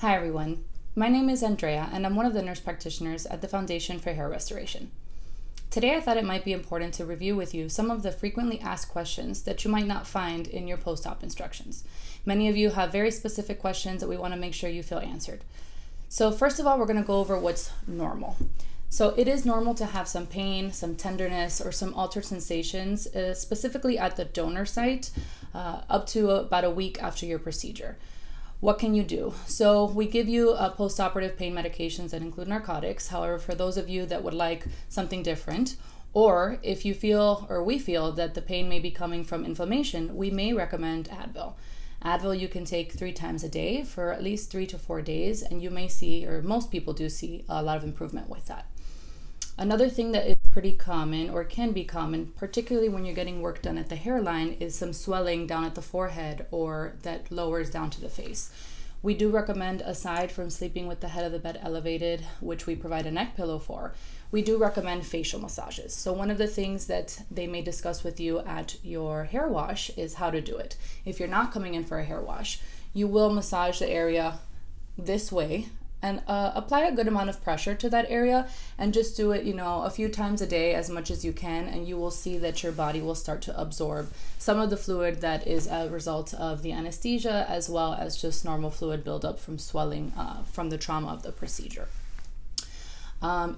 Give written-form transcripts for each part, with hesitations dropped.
Hi everyone, my name is Andrea and I'm one of the nurse practitioners at the Foundation for Hair Restoration. Today I thought it might be important to review with you some of the frequently asked questions that you might not find in your post-op instructions. Many of you have very specific questions that we want to make sure you feel answered. So first of all, we're going to go over what's normal. So it is normal to have some pain, some tenderness, or some altered sensations, specifically at the donor site, up to about a week after your procedure. What can you do? So we give you post-operative pain medications that include narcotics. However, for those of you that would like something different, or if you feel or we feel that the pain may be coming from inflammation, we may recommend Advil. Advil you can take 3 times a day for at least 3 to 4 days, and you may see, or most people do see, a lot of improvement with that. Another thing that is pretty common, or can be common, particularly when you're getting work done at the hairline, is some swelling down at the forehead or that lowers down to the face. We do recommend, aside from sleeping with the head of the bed elevated, which we provide a neck pillow for, we do recommend facial massages. So one of the things that they may discuss with you at your hair wash is how to do it. If you're not coming in for a hair wash, you will massage the area this way and apply a good amount of pressure to that area, and just do it, a few times a day, as much as you can, and you will see that your body will start to absorb some of the fluid that is a result of the anesthesia, as well as just normal fluid buildup from swelling from the trauma of the procedure.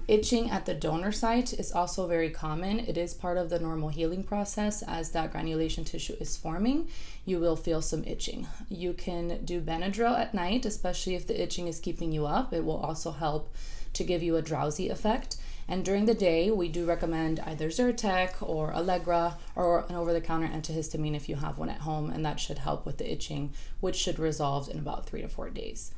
Itching at the donor site is also very common. It is part of the normal healing process. As that granulation tissue is forming, you will feel some itching. You can do Benadryl at night, especially if the itching is keeping you up. It will also help to give you a drowsy effect. And during the day, we do recommend either Zyrtec or Allegra or an over-the-counter antihistamine if you have one at home, and that should help with the itching, which should resolve in about 3 to 4 days.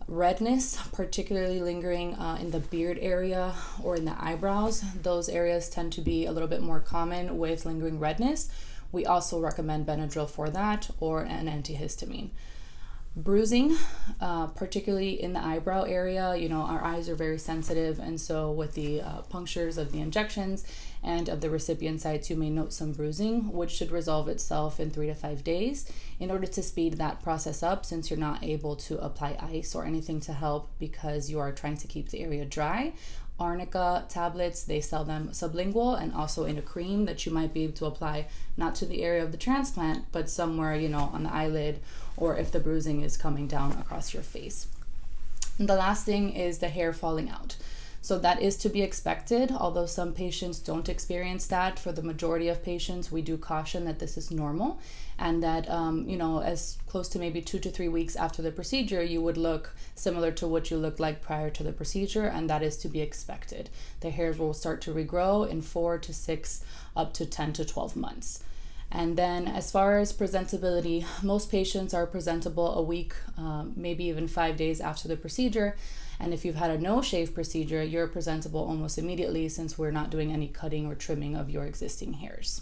Redness, particularly lingering in the beard area or in the eyebrows, those areas tend to be a little bit more common with lingering redness. We also recommend Benadryl for that, or an antihistamine. Bruising, particularly in the eyebrow area, our eyes are very sensitive, and so with the punctures of the injections and of the recipient sites, you may note some bruising, which should resolve itself in 3 to 5 days. In order to speed that process up, since you're not able to apply ice or anything to help because you are trying to keep the area dry, arnica tablets, they sell them sublingual and also in a cream that you might be able to apply not to the area of the transplant, but somewhere, on the eyelid, or if the bruising is coming down across your face. And the last thing is the hair falling out. So that is to be expected, although some patients don't experience that. For the majority of patients, we do caution that this is normal, and that, as close to maybe 2 to 3 weeks after the procedure, you would look similar to what you looked like prior to the procedure, and that is to be expected. The hairs will start to regrow in 4 to 6, up to 10 to 12 months. And then as far as presentability, most patients are presentable a week, maybe even 5 days after the procedure. And if you've had a no-shave procedure, you're presentable almost immediately, since we're not doing any cutting or trimming of your existing hairs.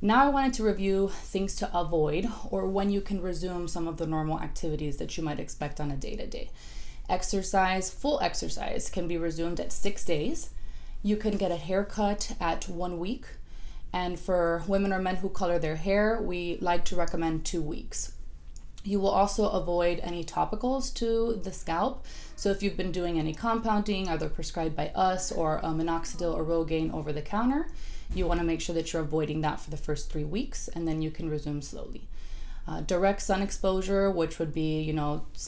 Now I wanted to review things to avoid, or when you can resume some of the normal activities that you might expect on a day-to-day. Exercise, full exercise, can be resumed at 6 days. You can get a haircut at 1 week. And for women or men who color their hair, we like to recommend 2 weeks. You will also avoid any topicals to the scalp. So if you've been doing any compounding, either prescribed by us or minoxidil or Rogaine over the counter, you want to make sure that you're avoiding that for the first 3 weeks, and then you can resume slowly. Direct sun exposure, which would be,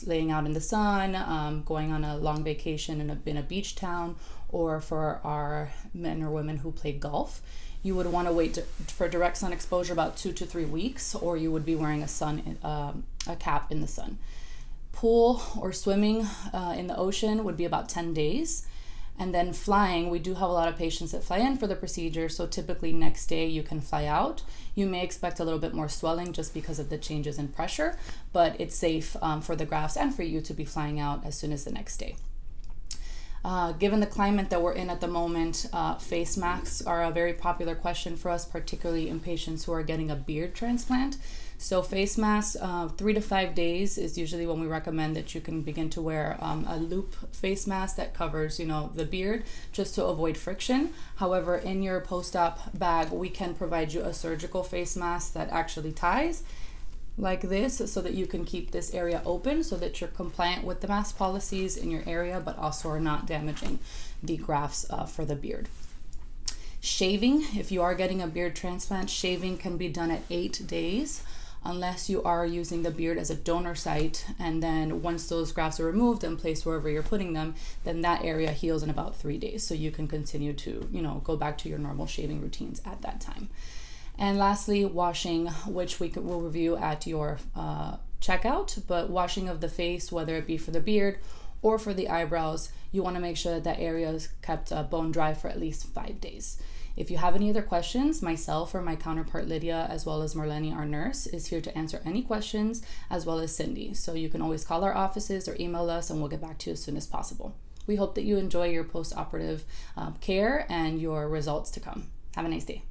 laying out in the sun, going on a long vacation in a beach town, or for our men or women who play golf, you would want to wait for direct sun exposure about 2 to 3 weeks, or you would be wearing a cap in the sun. Pool or swimming in the ocean would be about 10 days. And then flying, we do have a lot of patients that fly in for the procedure, so typically next day you can fly out. You may expect a little bit more swelling just because of the changes in pressure, but it's safe for the grafts and for you to be flying out as soon as the next day. Given the climate that we're in at the moment, face masks are a very popular question for us, particularly in patients who are getting a beard transplant. So face masks, 3 to 5 days is usually when we recommend that you can begin to wear a loop face mask that covers, the beard, just to avoid friction. However, in your post-op bag, we can provide you a surgical face mask that actually ties. like this so that you can keep this area open so that you're compliant with the mask policies in your area, but also are not damaging the grafts for the beard. Shaving, if you are getting a beard transplant, shaving can be done at 8 days unless you are using the beard as a donor site, and then once those grafts are removed and placed wherever you're putting them, then that area heals in about 3 days, so you can continue to, go back to your normal shaving routines at that time. And lastly, washing, which will review at your checkout, but washing of the face, whether it be for the beard or for the eyebrows, you want to make sure that area is kept bone dry for at least 5 days. If you have any other questions, myself or my counterpart Lydia, as well as Marlene, our nurse, is here to answer any questions, as well as Cindy. So you can always call our offices or email us, and we'll get back to you as soon as possible. We hope that you enjoy your post-operative care and your results to come. Have a nice day.